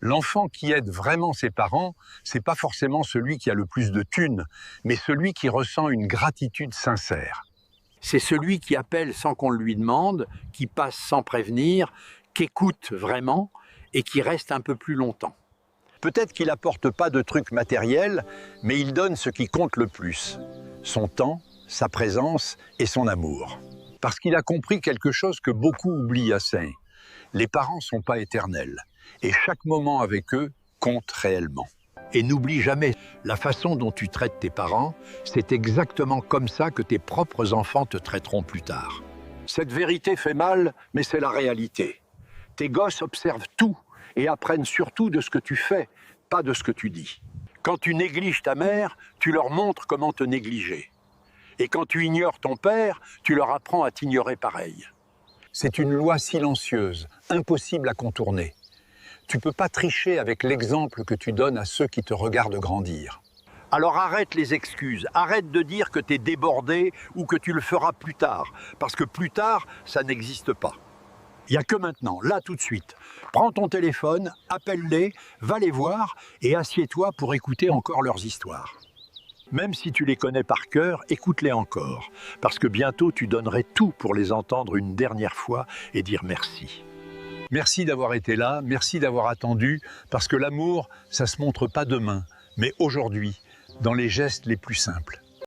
L'enfant qui aide vraiment ses parents, c'est pas forcément celui qui a le plus de thunes, mais celui qui ressent une gratitude sincère. C'est celui qui appelle sans qu'on le lui demande, qui passe sans prévenir, qui écoute vraiment et qui reste un peu plus longtemps. Peut-être qu'il n'apporte pas de trucs matériels, mais il donne ce qui compte le plus, son temps, sa présence et son amour. Parce qu'il a compris quelque chose que beaucoup oublient assez. Les parents ne sont pas éternels, et chaque moment avec eux compte réellement. Et n'oublie jamais, la façon dont tu traites tes parents, c'est exactement comme ça que tes propres enfants te traiteront plus tard. Cette vérité fait mal, mais c'est la réalité. Tes gosses observent tout et apprennent surtout de ce que tu fais, pas de ce que tu dis. Quand tu négliges ta mère, tu leur montres comment te négliger. Et quand tu ignores ton père, tu leur apprends à t'ignorer pareil. C'est une loi silencieuse, impossible à contourner. Tu ne peux pas tricher avec l'exemple que tu donnes à ceux qui te regardent grandir. Alors arrête les excuses, arrête de dire que tu es débordé ou que tu le feras plus tard, parce que plus tard, ça n'existe pas. Il n'y a que maintenant, là tout de suite. Prends ton téléphone, appelle-les, va les voir et assieds-toi pour écouter encore leurs histoires. Même si tu les connais par cœur, écoute-les encore, parce que bientôt tu donnerais tout pour les entendre une dernière fois et dire merci. Merci d'avoir été là, merci d'avoir attendu, parce que l'amour, ça se montre pas demain, mais aujourd'hui, dans les gestes les plus simples.